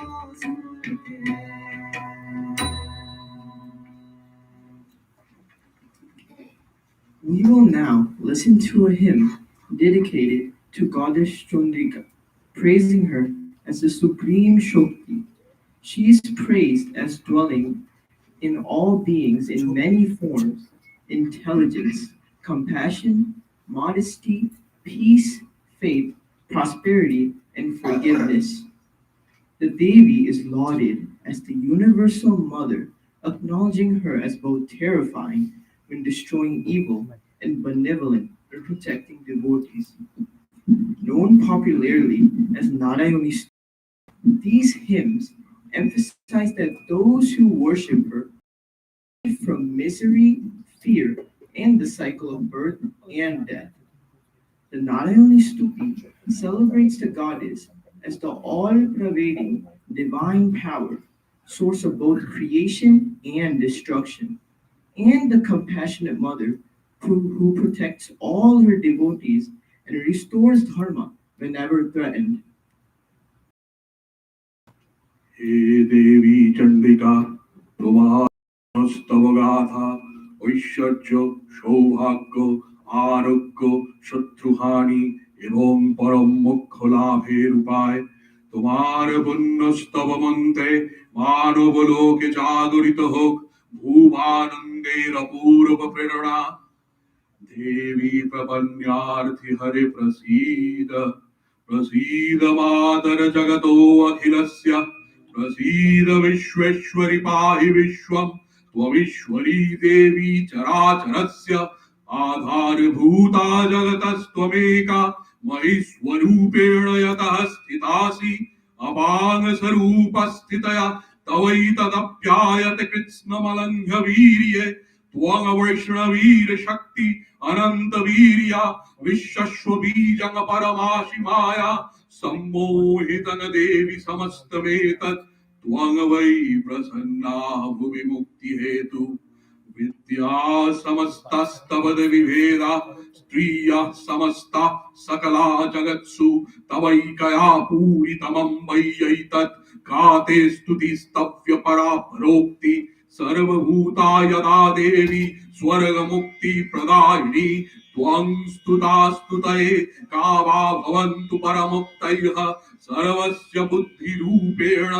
We will now listen to a hymn dedicated to Goddess Chandrika, praising her as the supreme Shakti. She is praised as dwelling in all beings in many forms: intelligence, compassion, modesty, peace, faith, prosperity, and forgiveness. The Devi is lauded as the universal mother, acknowledging her as both terrifying when destroying evil and benevolent when protecting devotees. Known popularly as Narayani, these hymns emphasize that those who worship her are from misery, fear, and the cycle of birth and death. The Narayani Stuti celebrates the goddess as the all-pervading divine power, source of both creation and destruction, and the compassionate mother who protects all her devotees and restores dharma whenever threatened. He Devi Chandrika, স্তবগাথা ঐশ্বর্য সৌভাগ্য আরোগ্য শত্রুহানি এবং পরম মোক্ষ লাভের উপায়। তোমার পুণ্যস্তব মন্ত্রে মানব লোকে জাগরিত হোক ভূমানন্দের অপূর্ব প্রেরণা। देवी प्रपन्नार्थि हरे प्रसीद प्रसीद मातर जगतो अखिलस्य प्रसीद विश्वेश्वरि पाहि विश्वं त्वमीश्वरी देवी चराचरस्य आधारभूता जगतस्त्वमेका महीस्वरूपेण यतः स्थितासि अपाङ्ग स्वरूपस्थितया तवैतदप्यायते कृत्स्नमलङ्घ्य वीर्ये त्वं वैष्णवीर शक्ति अनंत वीर्या विश्वस्व बीजं परमाशि माया सम्मोहितं देवी समस्तमेतत् त्वं वै प्रसन्ना भुवि मुक्ति हेतु विद्या समस्तस्तवद विभेदा स्त्रियः समस्ता सकला जगत्सु तवैकया पूरितमं वैयैतत् गाते स्तुतिस्तव्य परा प्रोक्ति सर्वभूता यदा देवी स्वर्गमुक्ति प्रदायिनी त्वं स्तुता स्तुतये का वा भवन्तु परमुक्तयः सर्वस्य बुद्धिरूपेण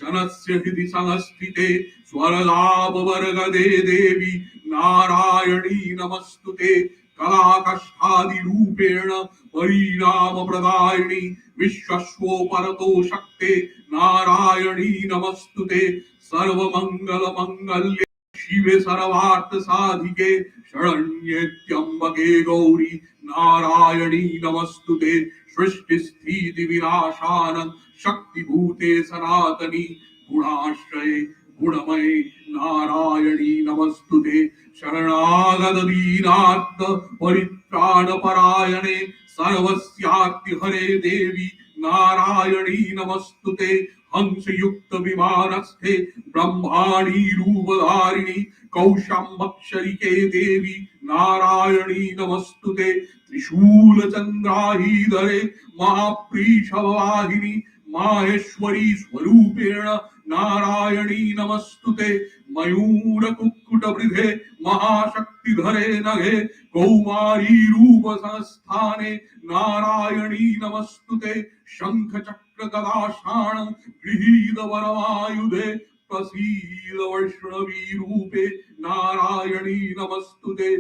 जनस्य हृदि संस्थिते स्वर्गापवर्गदे देवी नारायणी नमस्तुते कलाकष्ठादिरूपेण परिणामप्रदायिनी विश्वस्वोपरतो शक्ते नारायणी नमस्तुते सर्वमङ्गलमङ्गल्ये शिवे सर्वार्थ साधिके शरण्ये त्र्यम्बके गौरी नारायणी नमस्तुते सृष्टि स्थिति विनाशानं शक्तिभूते सनातनी गुणाश्रये गुणमये नारायणी नमस्तुते शरणागत दीनार्थ परित्राणपरायणे सर्वस्यार्ति हरे देवी नारायणी नमस्तुते हंसयुक्त विमानस्थे ब्रह्माणी रूपधारिणी कौशंबक्षरिके देवी नारायणी नमस्तुते त्रिशूल चंद्राहीधरे महाप्रीशवाहिनी माहेश्वरी स्वरूपेण नारायणी नमस्तुते मयूर कुक्कुट वृधे महाशक्तिधरे नघे कौमारी रूप संस्थाने नारायणी नमस्तुते शंख चक्र गदाशाण गृहीत वरमायुधे प्रसीद वैष्णवी रूपे नारायणी नमस्तुते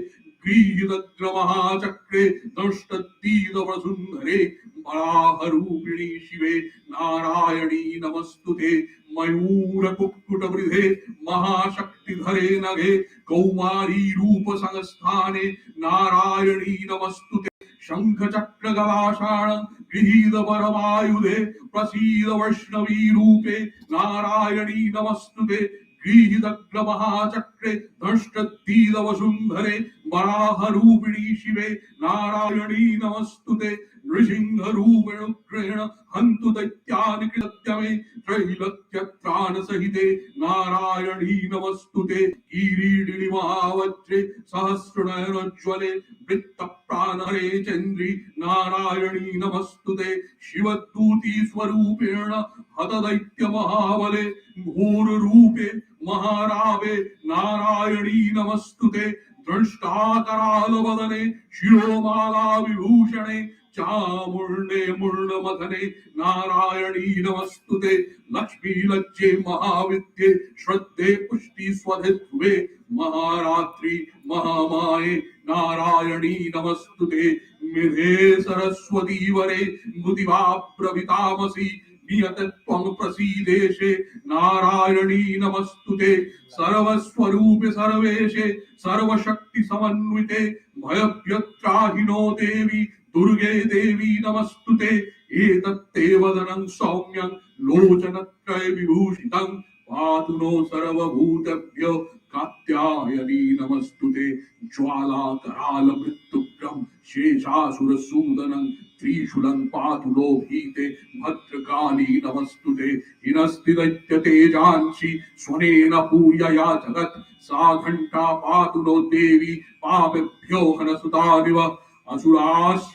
गृहीतग्रमहाचक्रे दंष्टतीद वसुंधरे वराहरूपिणी शिवे नारायणी नमस्तुते मयूर कुक्कुट वृधे महाशक्तिधरे नघे कौमारी रूप संस्थाने नारायणी नमस्तुते शंख चक्र गदाशाण गृहीत परमायुधे प्रसीद वैष्णवी रूपे नारायणी नमस्तुते गृहीतग्रमहाचक्रे दंष्टतीद वसुंधरे वराहरूपिणी शिवे नारायणी नमस्तुते नृसिंहरूपेण हन्तु दैत्यानि कृत्यमे त्रैलोक्यत्राण सहिते नारायणी नमस्तुते किरीटिनि महावज्रे सहस्रनयनोज्ज्वले वृत्तप्राणहरे चन्द्रि नारायणी नमस्तुते शिवदूती स्वरूपेण हतदैत्य महाबले घोर रूपे महारावे नारायणी नमस्तुते दृष्टाकरालवदने शिरोमाला विभूषणे चामुण्डे मूर्णमथने नारायणी नमस्तुते लक्ष्मी लज्जे महाविद्ये श्रद्धे पुष्टि स्वधे ध्रुवे महारात्रि महामाये नारायणी नमस्तुते मेधे सरस्वती वरे मुदिवा प्रवितामसि नियतत्वं प्रसीदेशे नारायणी नमस्तुते सर्वस्वरूपे सर्वेशे सर्वशक्ति समन्विते भयभ्यत्राहिनो देवी दुर्गे देवी नमस्तुते एतत्ते वदनं सौम्यं लोचनत्रय विभूषितं पातु नो सर्वभूतेभ्यो कात्यायनी नमस्तुते ज्वाला कराल मृत्युग्रं शेषासुरसूदनं त्रिशूलं पातु लोभीते भद्रकाली नमस्तुते हिनस्ति दैत्यतेजांसि स्वनेन पूर्यया जगत् सा घण्टा पातु नो देवी पापेभ्यो हनसुतादिव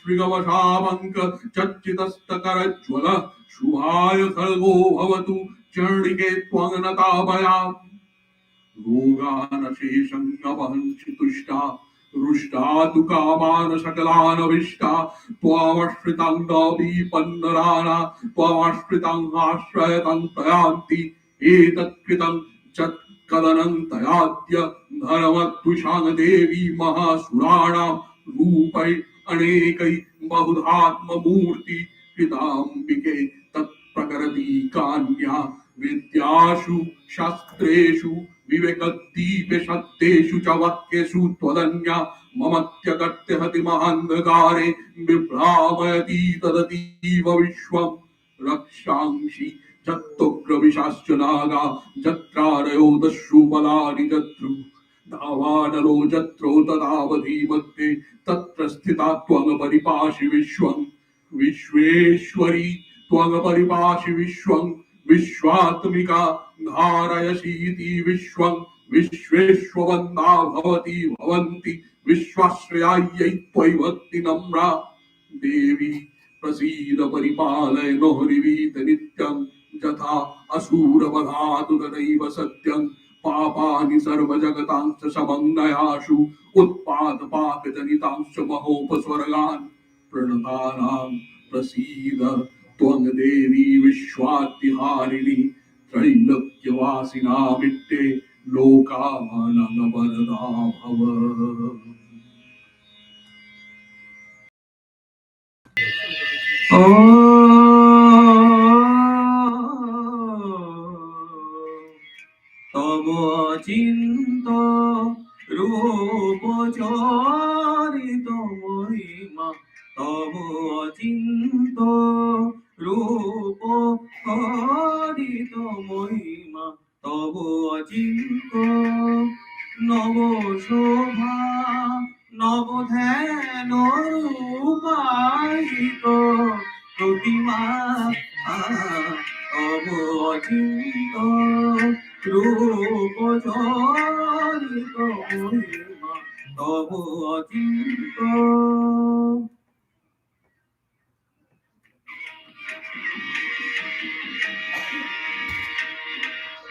असुराश्रिगवशामङ्क चच्चितस्तकरज्ज्वल शुभाय खड्गो भवतु चण्डिके त्वङ्नताभया रोगानशेषं न वहन्ति तुष्टा रुष्टा तु कामान सकलानभिष्टा त्वामश्रितं न विपन्नराना त्वामश्रितं आश्रयतं तयान्ति एतत्कृतं च कदनन्तयाद्य धर्मद्विषां देवी महासुराणां रूपै अनेकै बहुधात्ममूर्ति कृताम्बिके तत्प्रकरति कान्या विद्यासु शास्त्रेषु विवेकदीपे सत्येषु च वाक्येषु त्वदन्या ममत्यगत्यहति महान्धकारे बिभ्रामयति तदतीव विश्वम् रक्षांसि जत्तोग्रविशाश्च नागा जत्रारयो दस्यु बलानि जत्रु धावानलो जत्रो तदावधि मध्ये तत्र स्थिता त्वं परिपाशि विश्वम् विश्वेश्वरी त्वं परिपाशि विश्वम् विश्वात्मिका धारयसीति विश्वम् विश्वेश्ववन्दा भवति भवन्ति विश्वाश्रयायै त्वयि भक्ति नम्रा देवी प्रसीद परिपालय नो हरिवीत नित्यं यथा असुरवधातु तदैव सत्यं पापानि सर्वजगतांश्च समन्वयाशु उत्पादपाकजनितांश्च महोपस्वर्गान् प्रणतानां प्रसीद त्वं देवी विश्वात्तिहारिणि त्रैलोक्यवासिनामिट्टे लोकानवरदा भव তব চিন্ত রূপ চরিত মহিমা তব চিন্ত রূপ হরিত মহিমা তব চিন্ত নব শোভা নব ধ্যান রূপায়িত প্রতিমা তব অচিন্ত রূপ চরিত মহিমা তব অচিন্ত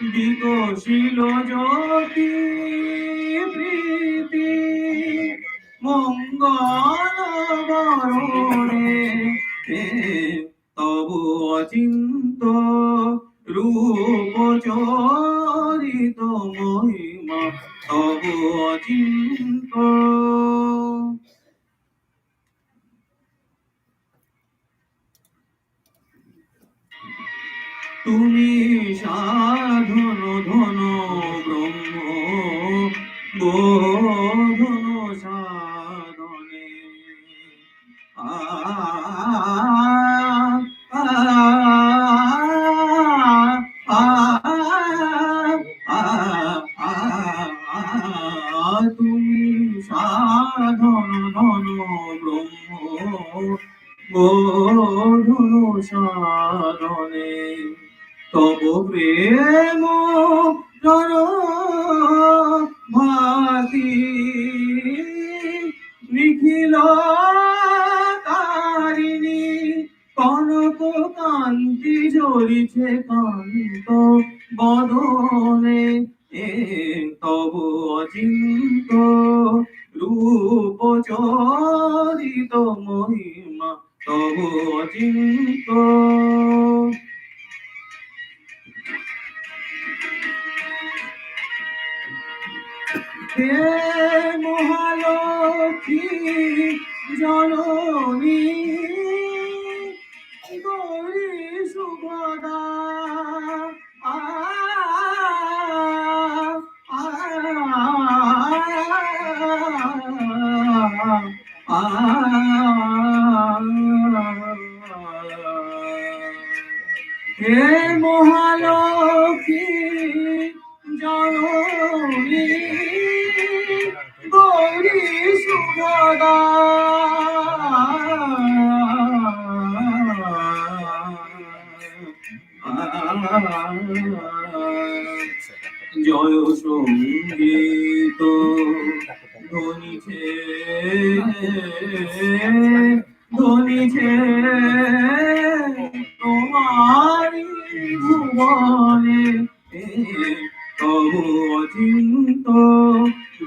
বিকশিল জ্যোতি প্রীতি মঙ্গল বরণে তব অচিন্ত রূপ চরিত মহিমা তব অচিন্ত তুমি সাধন ধন ব্রহ্ম বোধন সাধনে তুমি সাধন ধন ব্রহ্ম বোধন সাধনে তব প্রেম জন ভাতি নিখিল তারিণী কনক কান্তি ঝরিছে কান্ত বদনে তব অচিন্ত রূপ চরিত মহিমা তব অচিন্ত হে মহালক্ষ্মী জননী গৌরী সুভদা হে মহালক্ষ্মী জননী গৌরী সুভদা জয় সঙ্গীত ধ্বনিছে ধ্বনিছে তোমারি ভুবনে তব অচিন্ত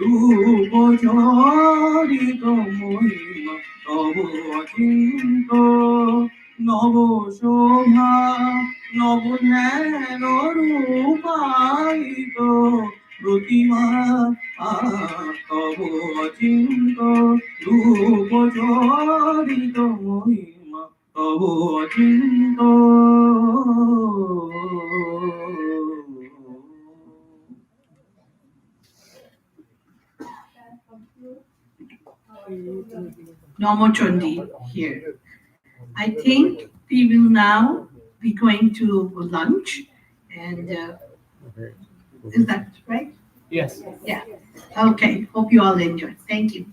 রূপ চিন্ত নব শোভা নব ধ্যান রূপায়িত প্রতিমা তব চিন্ত রূপ চরিত মহিমা তব চিন্ত Normal Chondi here. I think we will now be going to lunch, and is that right? Yes. Yeah. Okay. Hope you all enjoy. Thank you.